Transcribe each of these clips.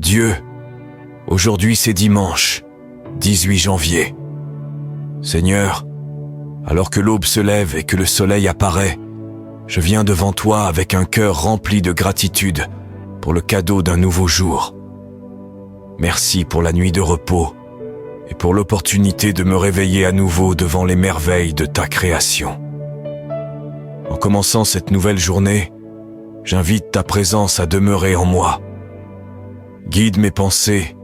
Dieu, aujourd'hui c'est dimanche, 18 janvier. Seigneur, alors que l'aube se lève et que le soleil apparaît, je viens devant toi avec un cœur rempli de gratitude pour le cadeau d'un nouveau jour. Merci pour la nuit de repos et pour l'opportunité de me réveiller à nouveau devant les merveilles de ta création. En commençant cette nouvelle journée, j'invite ta présence à demeurer en moi. Guide mes pensées,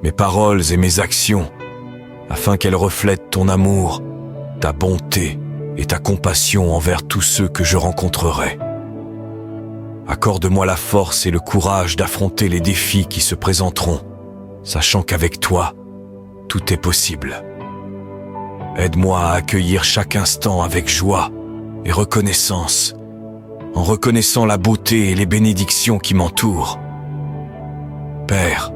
mes paroles et mes actions, afin qu'elles reflètent ton amour, ta bonté et ta compassion envers tous ceux que je rencontrerai. Accorde-moi la force et le courage d'affronter les défis qui se présenteront, sachant qu'avec toi, tout est possible. Aide-moi à accueillir chaque instant avec joie et reconnaissance, en reconnaissant la beauté et les bénédictions qui m'entourent. Père,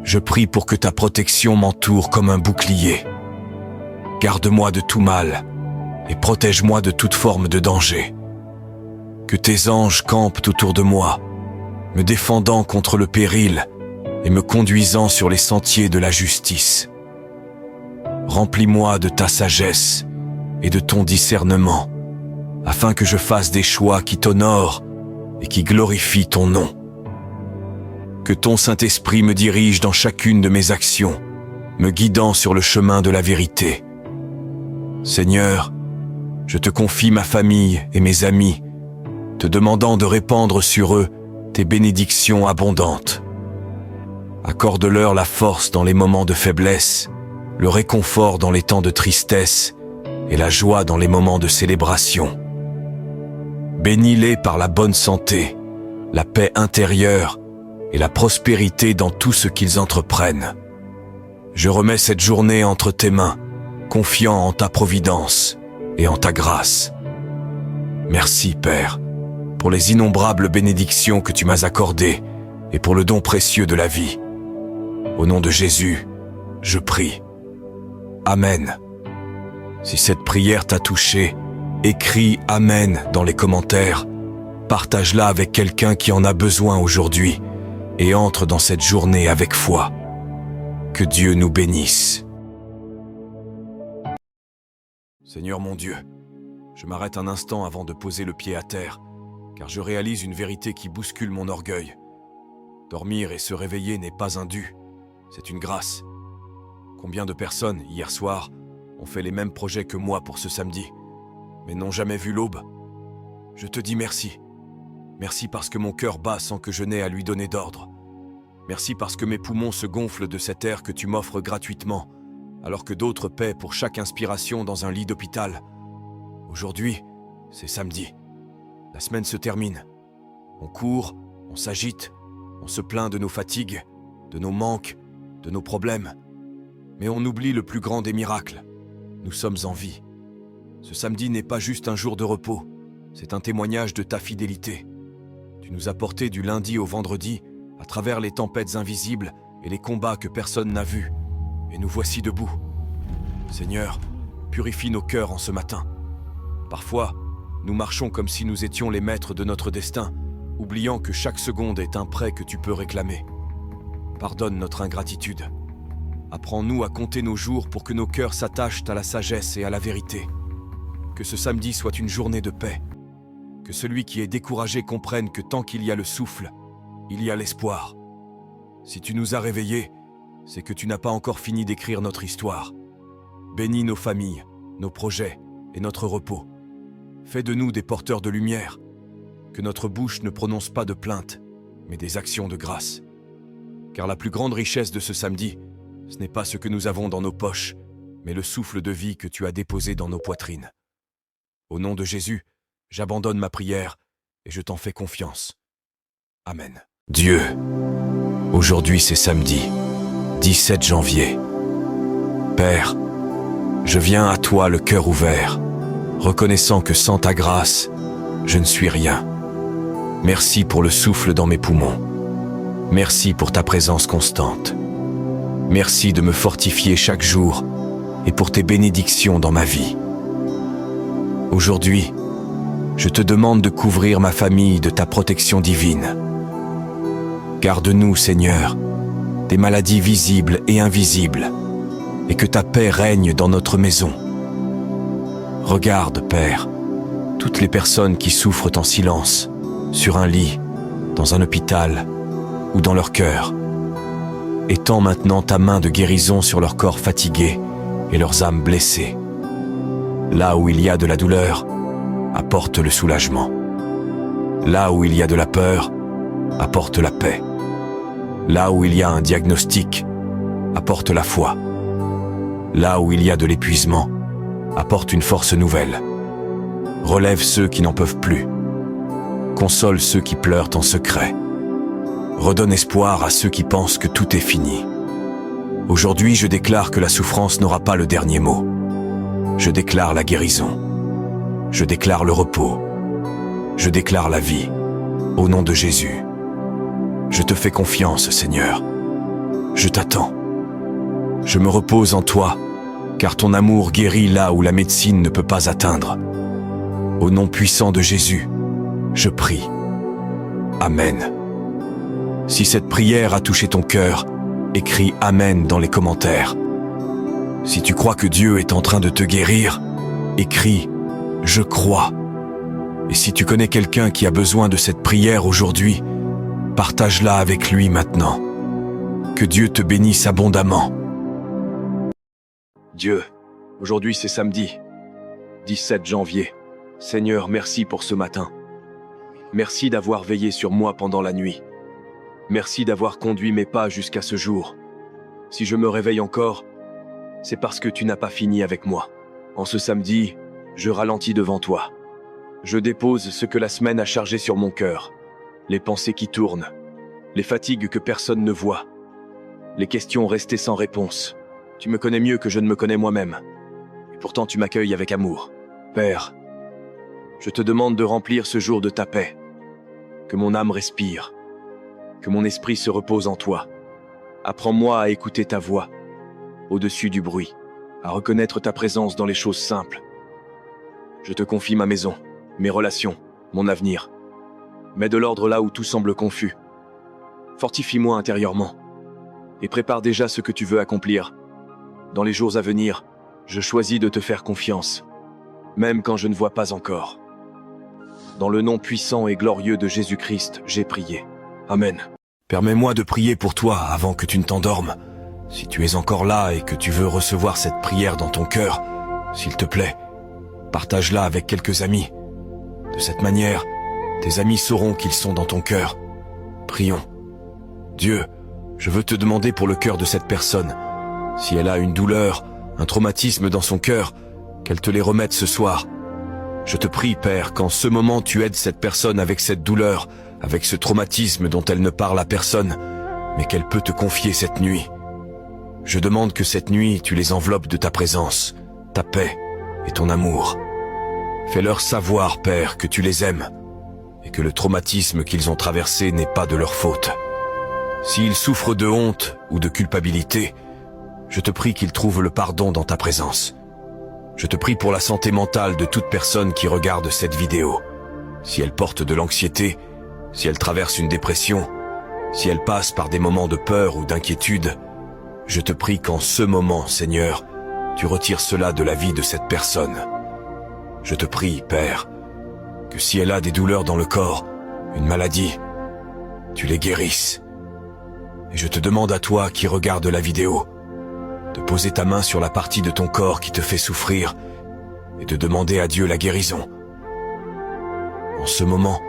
je prie pour que ta protection m'entoure comme un bouclier. Garde-moi de tout mal et protège-moi de toute forme de danger. Que tes anges campent autour de moi, me défendant contre le péril et me conduisant sur les sentiers de la justice. Remplis-moi de ta sagesse et de ton discernement, afin que je fasse des choix qui t'honorent et qui glorifient ton nom. Que ton Saint-Esprit me dirige dans chacune de mes actions, me guidant sur le chemin de la vérité. Seigneur, je te confie ma famille et mes amis, te demandant de répandre sur eux tes bénédictions abondantes. Accorde-leur la force dans les moments de faiblesse, le réconfort dans les temps de tristesse et la joie dans les moments de célébration. Bénis-les par la bonne santé, la paix intérieure et la prospérité dans tout ce qu'ils entreprennent. Je remets cette journée entre tes mains, confiant en ta providence et en ta grâce. Merci, Père, pour les innombrables bénédictions que tu m'as accordées et pour le don précieux de la vie. Au nom de Jésus, je prie. Amen. Si cette prière t'a touché, écris « Amen » dans les commentaires. Partage-la avec quelqu'un qui en a besoin aujourd'hui et entre dans cette journée avec foi. Que Dieu nous bénisse. Seigneur mon Dieu, je m'arrête un instant avant de poser le pied à terre, car je réalise une vérité qui bouscule mon orgueil. Dormir et se réveiller n'est pas un dû, c'est une grâce. Combien de personnes, hier soir, ont fait les mêmes projets que moi pour ce samedi, mais n'ont jamais vu l'aube? Je te dis merci. Merci parce que mon cœur bat sans que je n'aie à lui donner d'ordre. Merci parce que mes poumons se gonflent de cet air que tu m'offres gratuitement, alors que d'autres paient pour chaque inspiration dans un lit d'hôpital. Aujourd'hui, c'est samedi. La semaine se termine. On court, on s'agite, on se plaint de nos fatigues, de nos manques, de nos problèmes. Mais on oublie le plus grand des miracles. Nous sommes en vie. Ce samedi n'est pas juste un jour de repos, c'est un témoignage de ta fidélité. Tu nous as portés du lundi au vendredi, à travers les tempêtes invisibles et les combats que personne n'a vus. Et nous voici debout. Seigneur, purifie nos cœurs en ce matin. Parfois, nous marchons comme si nous étions les maîtres de notre destin, oubliant que chaque seconde est un prêt que tu peux réclamer. Pardonne notre ingratitude. Apprends-nous à compter nos jours pour que nos cœurs s'attachent à la sagesse et à la vérité. Que ce samedi soit une journée de paix. Que celui qui est découragé comprenne que tant qu'il y a le souffle, il y a l'espoir. Si tu nous as réveillés, c'est que tu n'as pas encore fini d'écrire notre histoire. Bénis nos familles, nos projets et notre repos. Fais de nous des porteurs de lumière. Que notre bouche ne prononce pas de plaintes, mais des actions de grâce. Car la plus grande richesse de ce samedi, ce n'est pas ce que nous avons dans nos poches, mais le souffle de vie que tu as déposé dans nos poitrines. Au nom de Jésus, j'abandonne ma prière et je t'en fais confiance. Amen. Dieu, aujourd'hui c'est samedi, 17 janvier. Père, je viens à toi le cœur ouvert, reconnaissant que sans ta grâce, je ne suis rien. Merci pour le souffle dans mes poumons. Merci pour ta présence constante. Merci de me fortifier chaque jour et pour tes bénédictions dans ma vie. Aujourd'hui, je te demande de couvrir ma famille de ta protection divine. Garde-nous, Seigneur, des maladies visibles et invisibles, et que ta paix règne dans notre maison. Regarde, Père, toutes les personnes qui souffrent en silence, sur un lit, dans un hôpital ou dans leur cœur. Étends maintenant ta main de guérison sur leurs corps fatigués et leurs âmes blessées. Là où il y a de la douleur, apporte le soulagement. Là où il y a de la peur, apporte la paix. Là où il y a un diagnostic, apporte la foi. Là où il y a de l'épuisement, apporte une force nouvelle. Relève ceux qui n'en peuvent plus. Console ceux qui pleurent en secret. Redonne espoir à ceux qui pensent que tout est fini. Aujourd'hui, je déclare que la souffrance n'aura pas le dernier mot. Je déclare la guérison. Je déclare le repos. Je déclare la vie. Au nom de Jésus. Je te fais confiance, Seigneur. Je t'attends. Je me repose en toi, car ton amour guérit là où la médecine ne peut pas atteindre. Au nom puissant de Jésus, je prie. Amen. Si cette prière a touché ton cœur, écris Amen dans les commentaires. Si tu crois que Dieu est en train de te guérir, écris Je crois. Et si tu connais quelqu'un qui a besoin de cette prière aujourd'hui, partage-la avec lui maintenant. Que Dieu te bénisse abondamment. Dieu, aujourd'hui c'est samedi, 17 janvier. Seigneur, merci pour ce matin. Merci d'avoir veillé sur moi pendant la nuit. Merci d'avoir conduit mes pas jusqu'à ce jour. Si je me réveille encore, c'est parce que tu n'as pas fini avec moi. En ce samedi, je ralentis devant toi. Je dépose ce que la semaine a chargé sur mon cœur. Les pensées qui tournent, les fatigues que personne ne voit, les questions restées sans réponse. Tu me connais mieux que je ne me connais moi-même. Et pourtant tu m'accueilles avec amour. Père, je te demande de remplir ce jour de ta paix. Que mon âme respire. Que mon esprit se repose en toi. Apprends-moi à écouter ta voix, au-dessus du bruit, à reconnaître ta présence dans les choses simples. Je te confie ma maison, mes relations, mon avenir. Mets de l'ordre là où tout semble confus. Fortifie-moi intérieurement et prépare déjà ce que tu veux accomplir. Dans les jours à venir, je choisis de te faire confiance, même quand je ne vois pas encore. Dans le nom puissant et glorieux de Jésus-Christ, j'ai prié. Amen. Permets-moi de prier pour toi avant que tu ne t'endormes. Si tu es encore là et que tu veux recevoir cette prière dans ton cœur, s'il te plaît, partage-la avec quelques amis. De cette manière, tes amis sauront qu'ils sont dans ton cœur. Prions. Dieu, je veux te demander pour le cœur de cette personne. Si elle a une douleur, un traumatisme dans son cœur, qu'elle te les remette ce soir. Je te prie, Père, qu'en ce moment tu aides cette personne avec cette douleur, avec ce traumatisme dont elle ne parle à personne, mais qu'elle peut te confier cette nuit. Je demande que cette nuit tu les enveloppes de ta présence, ta paix et ton amour. Fais-leur savoir, Père, que tu les aimes, et que le traumatisme qu'ils ont traversé n'est pas de leur faute. S'ils souffrent de honte ou de culpabilité, je te prie qu'ils trouvent le pardon dans ta présence. Je te prie pour la santé mentale de toute personne qui regarde cette vidéo. Si elle porte de l'anxiété, si elle traverse une dépression, si elle passe par des moments de peur ou d'inquiétude, je te prie qu'en ce moment, Seigneur, tu retires cela de la vie de cette personne. Je te prie, Père, que si elle a des douleurs dans le corps, une maladie, tu les guérisses. Et je te demande à toi qui regarde la vidéo, de poser ta main sur la partie de ton corps qui te fait souffrir et de demander à Dieu la guérison. En ce moment,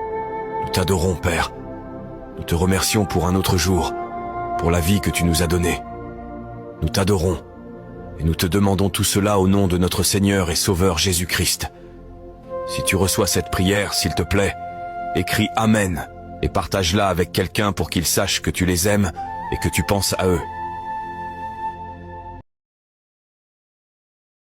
nous t'adorons, Père. Nous te remercions pour un autre jour, pour la vie que tu nous as donnée. Nous t'adorons et nous te demandons tout cela au nom de notre Seigneur et Sauveur Jésus-Christ. Si tu reçois cette prière, s'il te plaît, écris Amen et partage-la avec quelqu'un pour qu'il sache que tu les aimes et que tu penses à eux.